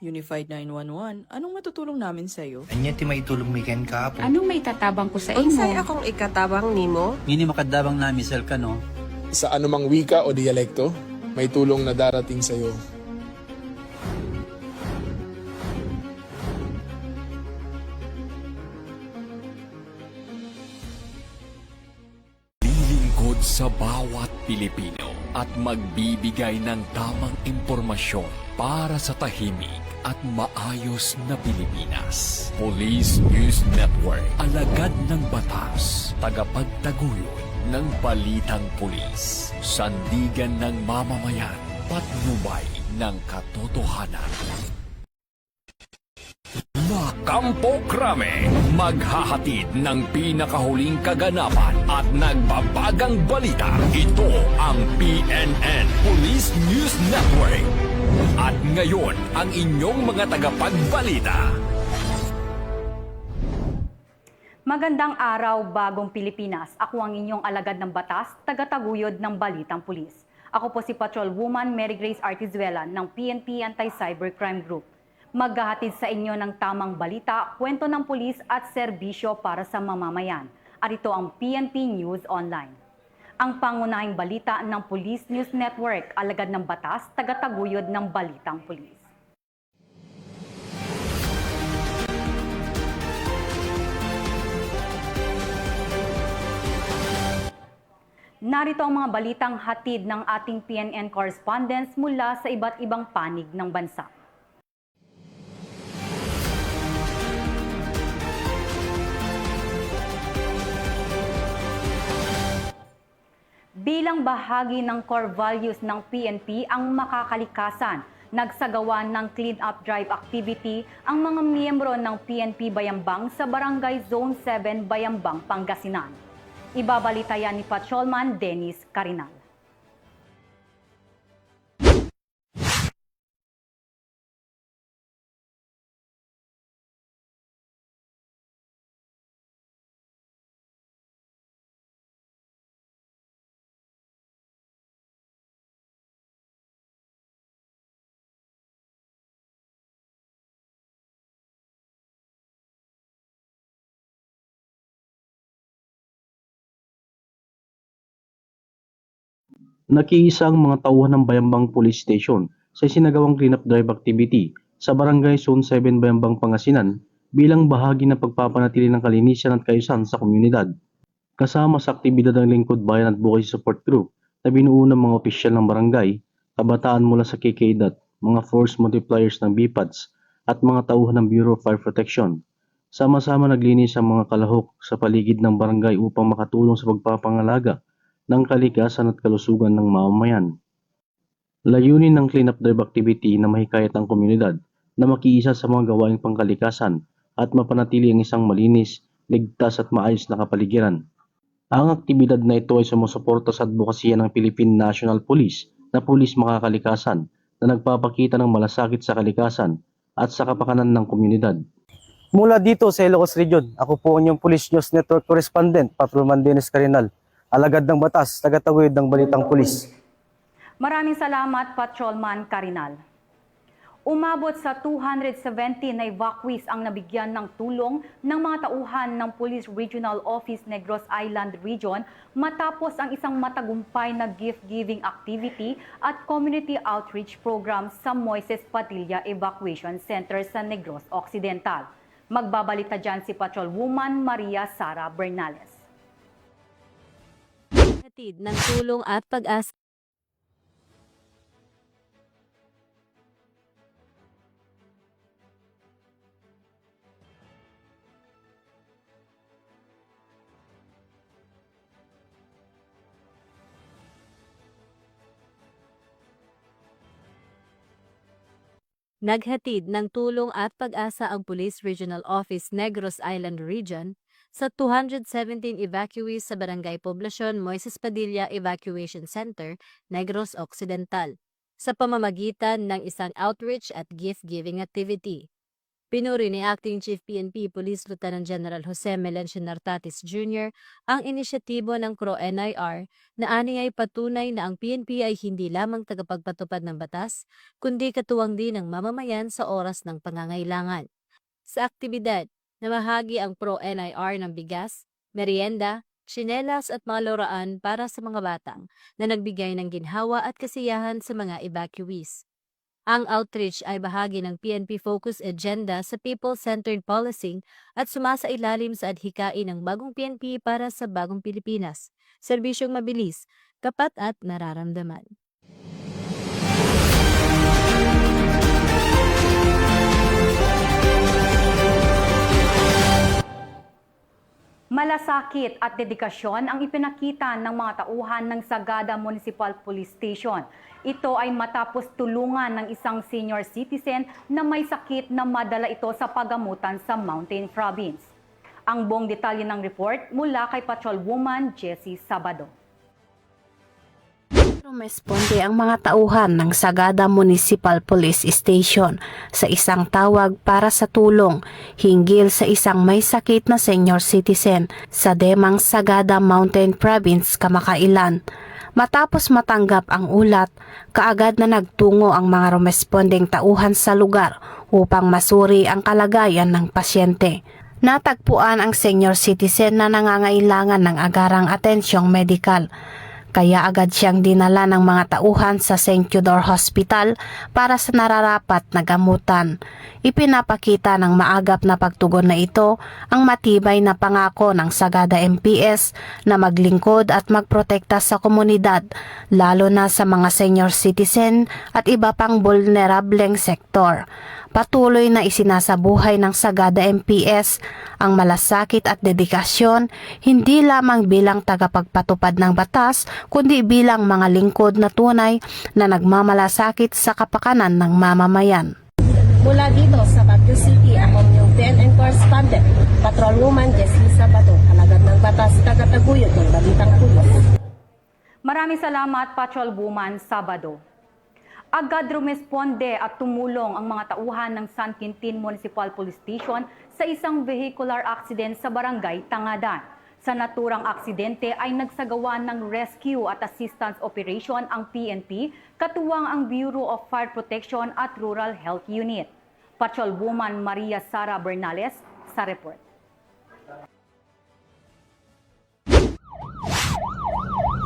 Unified 911, anong matutulong namin sa'yo? Anya ti maitulong miken ka po. Anong may tatabang ko sa Unsay imo? akong ikatabang nimo? Ngini makadabang na misal ka no. Sa anumang wika o dialekto, may tulong na darating sa iyo. Lilingkod sa bawat Pilipino at magbibigay ng tamang impormasyon para sa tahimik at maayos na Pilipinas. Police News Network, alagad ng batas, tagapagtaguyod ng balitang pulis, sandigan ng mamamayan, patnubay ng katotohanan. Kampo Krame, maghahatid ng pinakahuling kaganapan at nagbabagang balita. Ito ang PNN Police News Network. At ngayon, ang inyong mga tagapagbalita. Magandang araw, Bagong Pilipinas. Ako ang inyong alagad ng batas, tagataguyod ng Balitang Pulis. Ako po si Patrolwoman Mary Grace Artizuela ng PNP Anti-Cybercrime Group. Maghahatid sa inyo ng tamang balita, kwento ng pulis at serbisyo para sa mamamayan. At ito ang PNP News Online. Ang pangunahing balita ng Police News Network, alagad ng batas, tagataguyod ng Balitang Pulis. Narito ang mga balitang hatid ng ating PNN correspondents mula sa iba't ibang panig ng bansa. Bilang bahagi ng core values ng PNP ang makakalikasan, nagsagawa ng clean-up drive activity ang mga miyembro ng PNP Bayambang sa Barangay Zone 7, Bayambang, Pangasinan. Ibabalita yan ni Patrolman Dennis Carinal. Nakiisa ang mga tauhan ng Bayambang Police Station sa sinagawang cleanup drive activity sa Barangay Zone 7 Bayambang Pangasinan bilang bahagi ng pagpapanatili ng kalinisan at kaayusan sa komunidad. Kasama sa aktibidad ng Lingkod Bayan Advocacy Support Group na binuo ng mga opisyal ng barangay, kabataan mula sa KKDAT, mga force multipliers ng BPADS at mga tauhan ng Bureau of Fire Protection. Sama-sama naglinis ang mga kalahok sa paligid ng barangay upang makatulong sa pagpapangalaga ng kalikasan at kalusugan ng mamamayan. Layunin ng cleanup drive activity na mahikayat ang komunidad na makiisa sa mga gawaing pangkalikasan at mapanatili ang isang malinis, ligtas at maayos na kapaligiran. Ang aktibidad na ito ay sumusuporta sa advokasya ng Philippine National Police na pulis makakalikasan na nagpapakita ng malasakit sa kalikasan at sa kapakanan ng komunidad. Mula dito sa Ilocos Region, ako po ang inyong Police News Network Correspondent, Patrolman Dennis Carinal. Alagad ng batas, tagataguyod ng Balitang Pulis. Maraming salamat, Patrolman Carinal. Umabot sa 270 na evacuees ang nabigyan ng tulong ng mga tauhan ng Police Regional Office Negros Island Region matapos ang isang matagumpay na gift-giving activity at community outreach program sa Moises Padilla Evacuation Center sa Negros Occidental. Magbabalita dyan si Patrolwoman Maria Sara Bernales. Hatid ng tulong at pag-asa. Naghatid ng tulong at pag-asa ang Police Regional Office Negros Island Region sa 217 evacuees sa Barangay Poblacion Moises Padilla Evacuation Center, Negros Occidental, sa pamamagitan ng isang outreach at gift-giving activity. Pinuri ni Acting Chief PNP Police Lieutenant General Jose Melencio Nartatis Jr. ang inisyatibo ng CRO-NIR na ani ay patunay na ang PNP ay hindi lamang tagapagpatupad ng batas, kundi katuwang din ng mamamayan sa oras ng pangangailangan. Sa aktibidad, namahagi ang CRO-NIR ng bigas, merienda, tsinelas at mga loraan para sa mga batang na nagbigay ng ginhawa at kasiyahan sa mga evacuees. Ang outreach ay bahagi ng PNP Focus Agenda sa People-Centered Policing at sumasailalim sa adhikain ng bagong PNP para sa bagong Pilipinas. Serbisyong mabilis, tapat at nararamdaman. Malasakit at dedikasyon ang ipinakita ng mga tauhan ng Sagada Municipal Police Station. Ito ay matapos tulungan ng isang senior citizen na may sakit na madala ito sa pagamutan sa Mountain Province. Ang buong detalye ng report mula kay Patrolwoman Jessie Sabado. Rumesponde ang mga tauhan ng Sagada Municipal Police Station sa isang tawag para sa tulong hinggil sa isang may sakit na senior citizen sa Demang Sagada Mountain Province kamakailan. Matapos matanggap ang ulat, kaagad na nagtungo ang mga rumespondeng tauhan sa lugar upang masuri ang kalagayan ng pasyente. Natagpuan ang senior citizen na nangangailangan ng agarang atensyong medikal. Kaya agad siyang dinala ng mga tauhan sa St. Theodore Hospital para sa nararapat na gamutan. Ipinapakita ng maagap na pagtugon na ito ang matibay na pangako ng Sagada MPS na maglingkod at magprotekta sa komunidad, lalo na sa mga senior citizen at iba pang vulnerableng sektor. Patuloy na isinasabuhay ng Sagada MPS ang malasakit at dedikasyon hindi lamang bilang tagapagpatupad ng batas kundi bilang mga lingkod na tunay na nagmamalasakit sa kapakanan ng mamamayan. Mula dito sa Baguio City, ako yung PNN correspondent, Patrolwoman Jessie Sabado, alagad ng batas, tagataguyod ng balitang pulis. Maraming salamat, Patrolwoman Sabado. Agad rumesponde at tumulong ang mga tauhan ng San Quintin Municipal Police Station sa isang vehicular accident sa Barangay Tangadan. Sa naturang aksidente ay nagsagawa ng rescue at assistance operation ang PNP, katuwang ang Bureau of Fire Protection at Rural Health Unit. Patrolwoman Maria Sara Bernales sa report.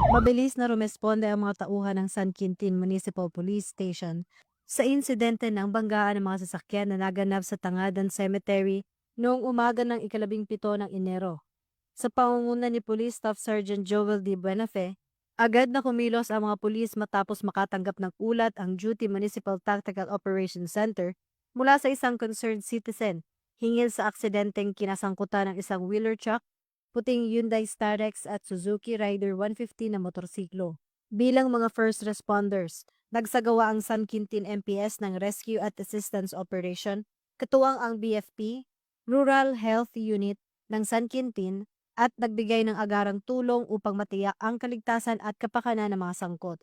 Mabilis na rumesponde ang mga tauhan ng San Quintin Municipal Police Station sa insidente ng banggaan ng mga sasakyan na naganap sa Tangadan Cemetery noong umaga ng ika-17 ng Enero. Sa pangunguna ni Police Staff Sergeant Joel D. Buenafe, agad na kumilos ang mga pulis matapos makatanggap ng ulat ang Duty Municipal Tactical Operations Center mula sa isang concerned citizen hingil sa aksidenteng kinasangkutan ng isang wheeler truck, puting Hyundai Starex at Suzuki Rider 150 na motorsiklo. Bilang mga first responders, nagsagawa ang San Quintin MPS ng Rescue at Assistance Operation, katuwang ang BFP, Rural Health Unit ng San Quintin at nagbigay ng agarang tulong upang matiyak ang kaligtasan at kapakanan ng mga sangkot.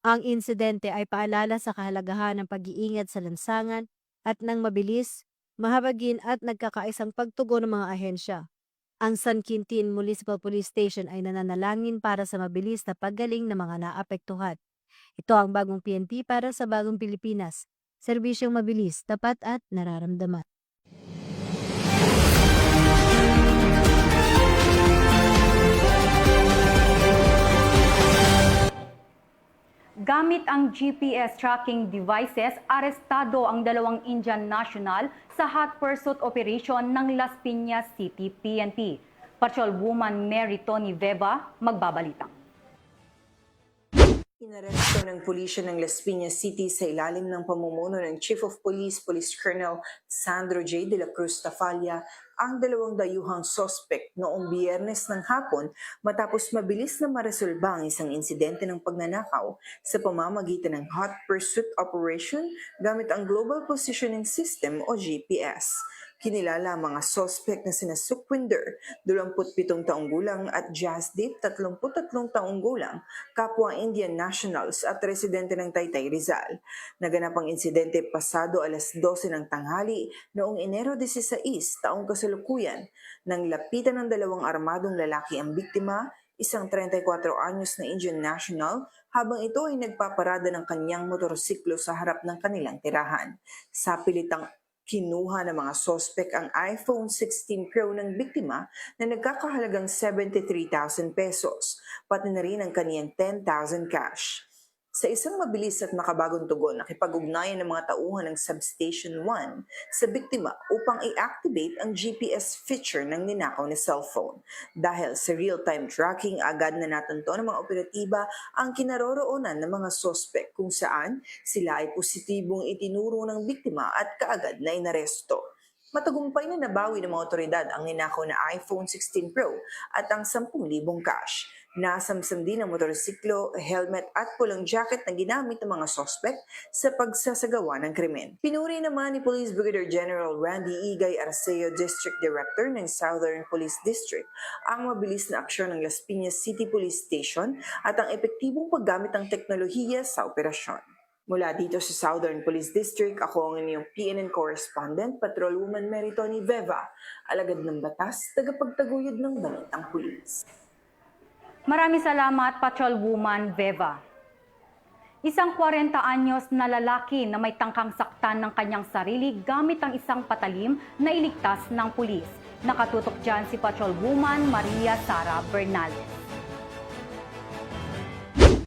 Ang insidente ay paalala sa kahalagahan ng pag-iingat sa lansangan at ng mabilis, mahabagin at nagkakaisang pagtugon ng mga ahensya. Ang San Quintin Municipal Police Station ay nananalangin para sa mabilis na paggaling ng mga naapektuhan. Ito ang bagong PNP para sa bagong Pilipinas. Serbisyong mabilis, tapat at nararamdaman. Gamit ang GPS tracking devices, arestado ang 2 Indian national sa hot pursuit operation ng Las Piñas City PNP. Patrolwoman Mary Tony Veva magbabalita. Inaresto ng pulisya ng Las Piñas City sa ilalim ng pamumuno ng Chief of Police, Police Colonel Sandro J. de la Cruz Tafalla, ang 2 dayuhang sospek noong Biyernes ng hapon matapos mabilis na maresolba ang isang insidente ng pagnanakaw sa pamamagitan ng Hot Pursuit Operation gamit ang Global Positioning System o GPS. Kinilala ang mga suspect na sina Sukhwinder, 27 taong gulang at Jasdeep, 33 taong gulang, kapwa Indian nationals at residente ng Taytay, Rizal. Naganap ang insidente pasado alas 12 ng tanghali noong Enero 16, taong kasalukuyan, nang lapitan ng dalawang armadong lalaki ang biktima, isang 34 anyos na Indian national, habang ito ay nagpaparada ng kanyang motorsiklo sa harap ng kanilang tirahan. Sa pilitang kinuha ng mga sospek ang iPhone 16 Pro ng biktima na nagkakahalagang 73,000 pesos, pati na rin ang kaniyang 10,000 cash. Sa isang mabilis at makabagong tugon, nakipag-ugnayan ng mga tauhan ng Substation 1 sa biktima upang i-activate ang GPS feature ng ninakaw na cellphone. Dahil sa real-time tracking, agad na natunto ng mga operatiba ang kinaroroonan ng mga sospek kung saan sila ay positibong itinuro ng biktima at kaagad na inaresto. Matagumpay na nabawi ng mga otoridad ang ninakaw na iPhone 16 Pro at ang 10,000 cash. Nasamsam din ang motorsiklo, helmet at pulang jacket na ginamit ng mga sospek sa pagsasagawa ng krimen. Pinuri naman ni Police Brigadier General Randy Igay Arceo, District Director ng Southern Police District, ang mabilis na aksyon ng Las Piñas City Police Station at ang epektibong paggamit ng teknolohiya sa operasyon. Mula dito sa Southern Police District, ako ang inyong PNN correspondent, Patrolwoman Meritoni Veva, alagad ng batas, tagapagtaguyod ng balitang pulis. Maraming salamat, Patrolwoman Veva. Isang 40 anyos na lalaki na may tangkang saktan ng kanyang sarili gamit ang isang patalim na iligtas ng pulis. Nakatutok dyan si Patrolwoman Maria Sara Bernales.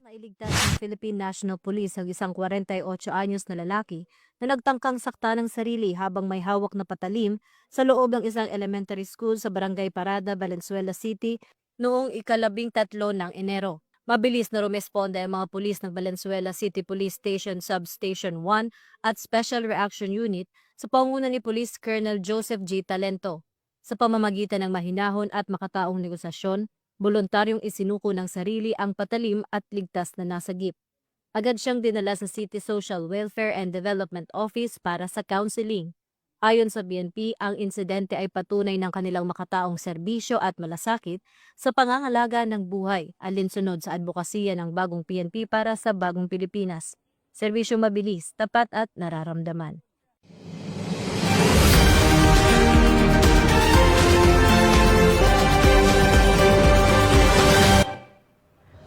Nailigtas ng Philippine National Police ang isang 48 anyos na lalaki na nagtangkang sakta ng sarili habang may hawak na patalim sa loob ng isang elementary school sa Barangay Parada, Valenzuela City noong ika-13 ng Enero. Mabilis na rumesponde ang mga pulis ng Valenzuela City Police Station Substation 1 at Special Reaction Unit sa pangunguna ni Police Colonel Joseph G. Talento. Sa pamamagitan ng mahinahon at makataong negosasyon, voluntaryong isinuko ng sarili ang patalim at ligtas na nasagip. Agad siyang dinala sa City Social Welfare and Development Office para sa counseling. Ayon sa BNP, ang insidente ay patunay ng kanilang makataong serbisyo at malasakit sa pangangalaga ng buhay, alinsunod sa advokasya ng bagong PNP para sa bagong Pilipinas. Serbisyo mabilis, tapat at nararamdaman.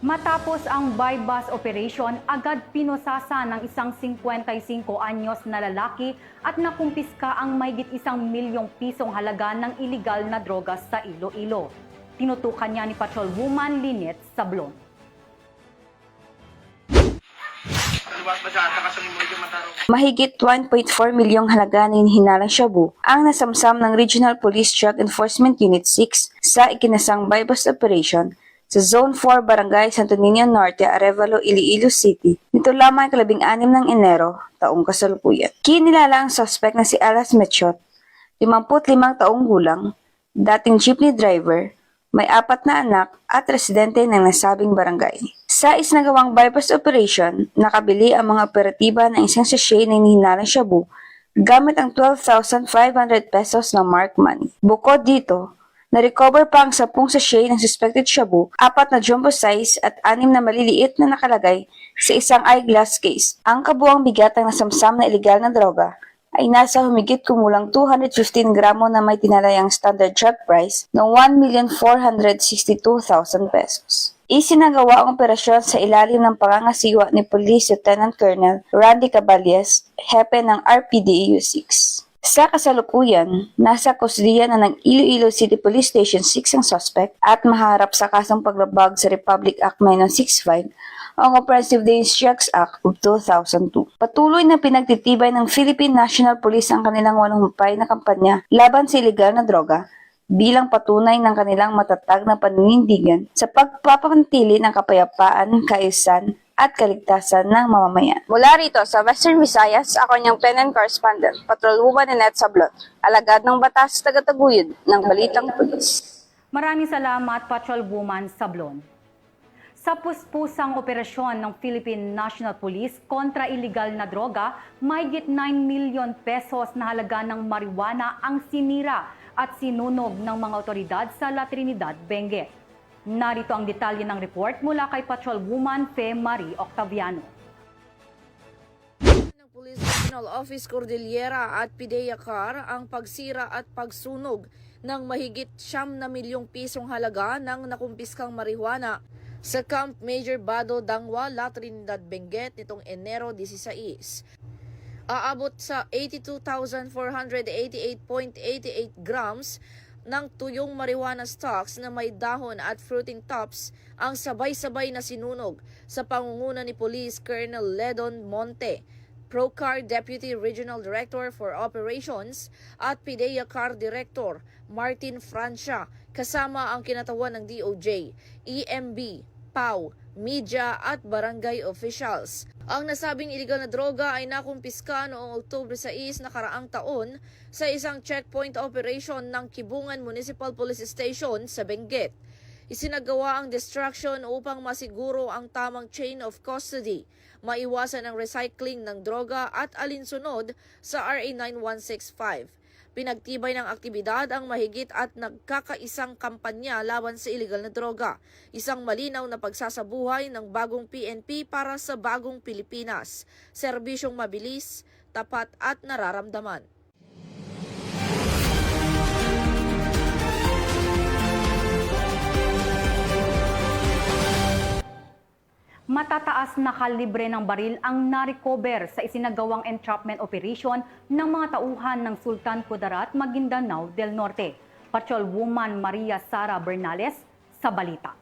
Matapos ang buy-bus operation, agad pinosasa ng isang 55 anyos na lalaki at nakumpiska ang mahigit 1 milyong pisong halaga ng iligal na drogas sa Iloilo. Tinutukan niya ni Patrolwoman Lynette Sablon. Mahigit 1.4 milyong halaga ng hinalang shabu ang nasamsam ng Regional Police Drug Enforcement Unit 6 sa ikinasang buy-bus operation sa Zone 4, Barangay Santo Niño Norte, Arevalo, Iloilo City. Nito lamang 16 ng Enero, taong kasalukuyan. Kinilala ang suspect na si Alas Mechot, 55 taong gulang, dating jeepney driver, may 4 na anak at residente ng nasabing barangay. Sa isinagawang bypass operation, nakabili ang mga operatiba ng isang sachet ng hinalang shabu gamit ang 12,500 pesos na mark money. Bukod dito, na-recover pa ang 10 sachet ng suspected shabu, 4 na jumbo size at 6 na maliliit na nakalagay sa isang eyeglass case. Ang kabuang bigat ng nasamsam na ilegal na droga ay nasa humigit kumulang 215 gramo na may tinalayang standard drug price ng 1,462,000 pesos. Isinagawa ang operasyon sa ilalim ng pangangasiwa ni Police Lieutenant Colonel Randy Caballes, hepe ng RPDEU 6. Sa kasalukuyan, nasa kusdiya na ng Iloilo City Police Station 6 ang suspect at maharap sa kasong paglabag sa Republic Act 9165 ang Oppressive Dangerous Drugs Act of 2002. Patuloy na pinagtitibay ng Philippine National Police ang kanilang walumpay na kampanya laban sa ilegal na droga bilang patunay ng kanilang matatag na paninindigan sa pagpapanatili ng kapayapaan, kaayusan, at kaligtasan ng mamamayan. Mula rito sa Western Visayas, ako niyang PNN correspondent, Patrolwoman Lynette Sablon, alagad ng batas, tagataguyod ng Balitang Pulis. Maraming salamat, Patrolwoman Sablon. Sa puspusang operasyon ng Philippine National Police kontra iligal na droga, mahigit 9 million pesos na halaga ng marijuana ang sinira at sinunog ng mga otoridad sa La Trinidad, Benguet. Narito ang detalye ng report mula kay Patrolwoman Fe Marie Octaviano. Police Regional Office Cordillera at PIDEA CAR ang pagsira at pagsunog ng mahigit 9 milyong pisong halaga ng nakumpiskang marijuana sa Camp Major Bado, Dangwa, La Trinidad, Benguet nitong Enero 16. Aabot sa 82,488.88 grams ng tuyong marijuana stocks na may dahon at fruiting tops ang sabay-sabay na sinunog sa pangunguna ni Police Colonel Ledon Monte, ProCAR Deputy Regional Director for Operations at PIDEA CAR Director Martin Francia kasama ang kinatawan ng DOJ, EMB, PAW, media at barangay officials. Ang nasabing iligal na droga ay nakumpiska noong Oktubre 6 na karaang taon sa isang checkpoint operation ng Kibungan Municipal Police Station sa Benguet. Isinagawa ang destruction upang masiguro ang tamang chain of custody, maiwasan ang recycling ng droga at alinsunod sa RA 9165. Pinagtibay ng aktibidad ang mahigit at nagkakaisang kampanya laban sa iligal na droga, isang malinaw na pagsasabuhay ng bagong PNP para sa bagong Pilipinas, serbisyong mabilis, tapat at nararamdaman. Matataas na kalibre ng baril ang na-recover sa isinagawang entrapment operation ng mga tauhan ng Sultan Kudarat, Maguindanao del Norte. Patrolwoman Maria Sara Bernales sa balita.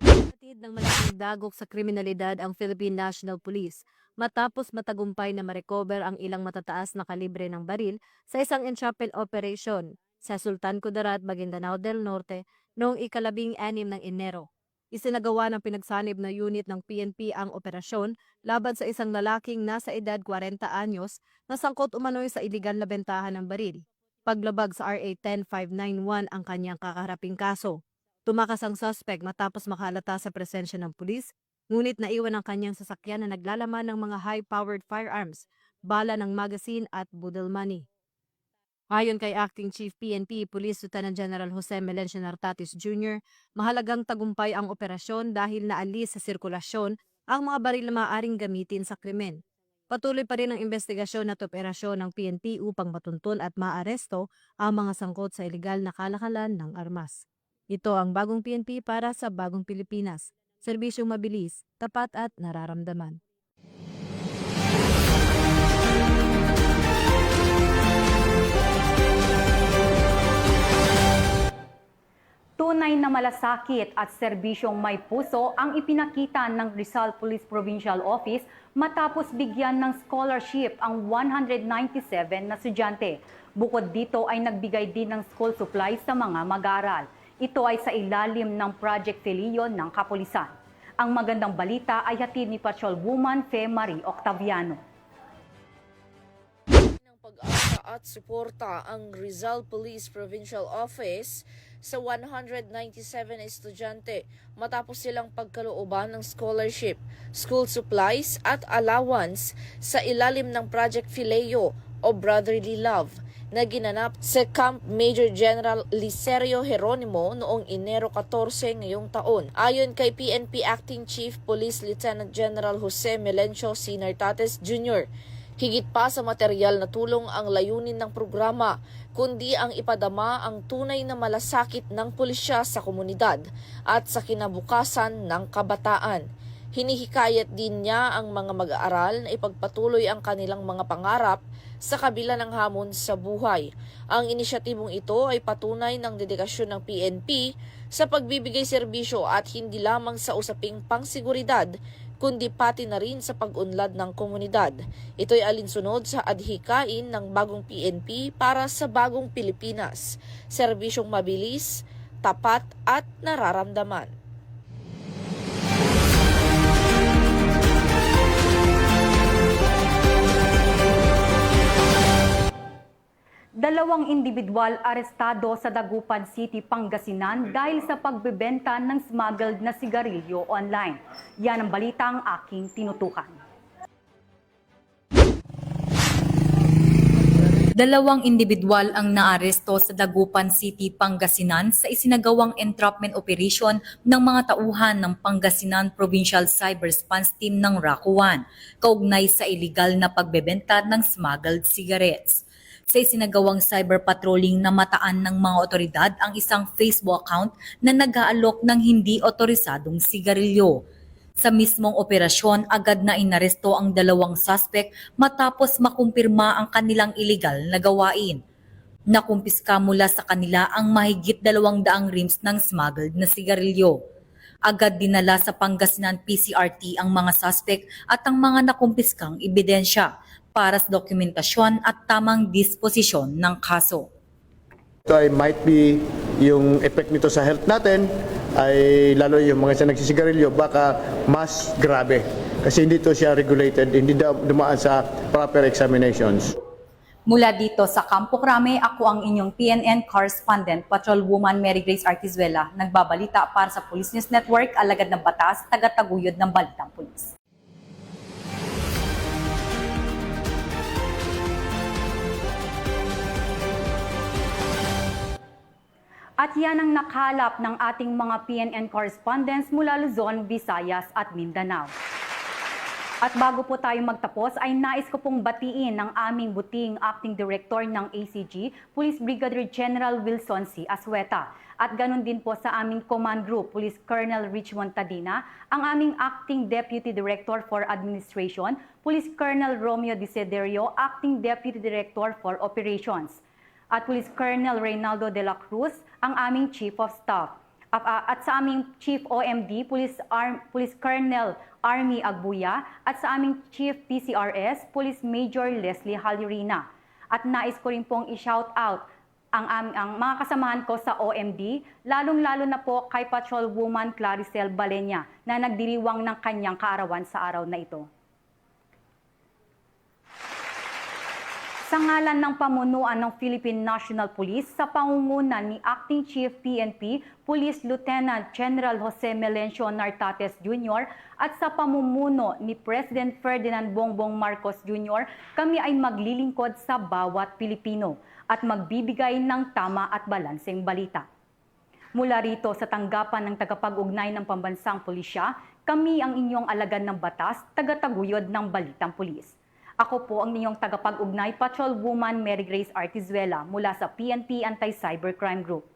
Hatid ng malaking dagok sa kriminalidad ang Philippine National Police matapos matagumpay na ma-recover ang ilang matataas na kalibre ng baril sa isang entrapment operation sa Sultan Kudarat, Maguindanao del Norte noong ika-16 ng Enero. Isinagawa ng pinagsanib na unit ng PNP ang operasyon laban sa isang lalaking nasa edad 40 anyos na sangkot umano'y sa iligal na bentahan ng baril. Paglabag sa RA 10591 ang kanyang kakaharaping kaso. Tumakas ang suspect matapos makalata sa presensya ng pulis, ngunit naiwan ang kanyang sasakyan na naglalaman ng mga high-powered firearms, bala ng magazine at budel money. Ayon kay Acting Chief PNP Police Lieutenant General Jose Melencio Nartatis Jr., mahalagang tagumpay ang operasyon dahil naalis sa sirkulasyon ang mga baril na maaaring gamitin sa krimen. Patuloy pa rin ang investigasyon at operasyon ng PNP upang matuntun at maaresto ang mga sangkot sa ilegal na kalakalan ng armas. Ito ang bagong PNP para sa bagong Pilipinas, serbisyong mabilis, tapat at nararamdaman. Tunay na malasakit at serbisyong may puso ang ipinakita ng Rizal Police Provincial Office matapos bigyan ng scholarship ang 197 na estudyante. Bukod dito ay nagbigay din ng school supplies sa mga mag-aaral. Ito ay sa ilalim ng Project Filio ng Kapulisan. Ang magandang balita ay hatid ni Patrolwoman Fe Marie Octaviano. Ng pag-asa at suporta ang Rizal Police Provincial Office sa 197 estudyante matapos silang pagkalooban ng scholarship, school supplies at allowance sa ilalim ng Project Filio o Brotherly Love na ginanap sa Camp Major General Licerio Jeronimo noong Enero 14 ngayong taon. Ayon kay PNP Acting Chief Police Lieutenant General Jose Melencio C. Nartates Jr., higit pa sa material na tulong ang layunin ng programa, kundi ang ipadama ang tunay na malasakit ng pulisya sa komunidad at sa kinabukasan ng kabataan. Hinihikayat din niya ang mga mag-aaral na ipagpatuloy ang kanilang mga pangarap sa kabila ng hamon sa buhay. Ang inisyatibong ito ay patunay ng dedikasyon ng PNP sa pagbibigay serbisyo at hindi lamang sa usaping pangsiguridad, kundi pati na rin sa pag-unlad ng komunidad. Ito'y alinsunod sa adhikain ng bagong PNP para sa bagong Pilipinas, serbisyong mabilis, tapat at nararamdaman. Dalawang individual arestado sa Dagupan City, Pangasinan dahil sa pagbebenta ng smuggled na sigarilyo online. Yan ang balitang aking tinutukan. Dalawang individual ang naaresto sa Dagupan City, Pangasinan sa isinagawang entrapment operation ng mga tauhan ng Pangasinan Provincial Cyber Response Team ng RACO 1, kaugnay sa illegal na pagbebenta ng smuggled cigarettes. Sa isinagawang cyber patrolling na mataan ng mga otoridad ang isang Facebook account na nag-aalok ng hindi otorisadong sigarilyo. Sa mismong operasyon, agad na inaresto ang dalawang suspect matapos makumpirma ang kanilang iligal na gawain. Nakumpiska mula sa kanila ang mahigit 200 reams ng smuggled na sigarilyo. Agad dinala sa Pangasinan PCRT ang mga suspect at ang mga nakumpiskang ebidensya para sa dokumentasyon at tamang disposisyon ng kaso. Ito ay might be yung effect nito sa health natin ay lalo yung mga nagsisigarilyo baka mas grabe kasi hindi to siya regulated, hindi dumaan sa proper examinations. Mula dito sa Campo Crame, ako ang inyong PNN correspondent, Patrolwoman Mary Grace Artizuela, nagbabalita para sa Police News Network, alagad ng batas, tagataguyod ng Balitang Pulis. At yan ang nakalap ng ating mga PNN correspondents mula Luzon, Visayas at Mindanao. At bago po tayo magtapos ay nais ko pong batiin ng aming buting Acting Director ng ACG, Police Brigadier General Wilson C. Asweta. At ganun din po sa aming Command Group, Police Colonel Richmond Tadina, ang aming Acting Deputy Director for Administration, Police Colonel Romeo Desiderio, Acting Deputy Director for Operations. At Police Colonel Reynaldo de la Cruz, ang aming Chief of Staff. At sa aming Chief OMD, Police Colonel Army Agbuya, at sa aming Chief PCRS, Police Major Leslie Halirina. At nais ko rin pong i-shout out ang mga kasamahan ko sa OMD, lalong-lalo na po kay Patrolwoman Claricel Balenya na nagdiriwang ng kanyang kaarawan sa araw na ito. Sa ngalan ng pamunuan ng Philippine National Police sa pangunguna ni Acting Chief PNP, Police Lieutenant General Jose Melencio Nartates Jr. at sa pamumuno ni President Ferdinand Bongbong Marcos Jr., kami ay maglilingkod sa bawat Pilipino at magbibigay ng tama at balanseng balita. Mula rito sa tanggapan ng tagapag-ugnay ng Pambansang Pulisya, kami ang inyong alagad ng batas, tagataguyod ng Balitang Pulis. Ako po ang inyong tagapag-ugnay, Patrolwoman Mary Grace Artizuela mula sa PNP Anti-Cybercrime Group.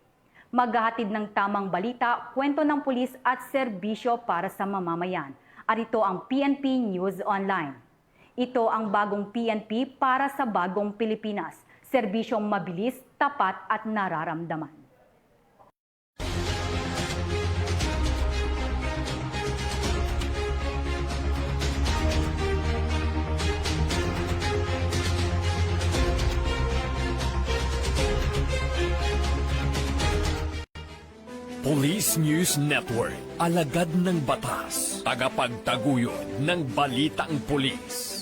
Maghahatid ng tamang balita, kwento ng pulis at serbisyo para sa mamamayan. At ito ang PNP News Online. Ito ang bagong PNP para sa bagong Pilipinas. Serbisyong mabilis, tapat at nararamdaman. Police News Network, alagad ng batas, tagapagtaguyod ng balitang pulis.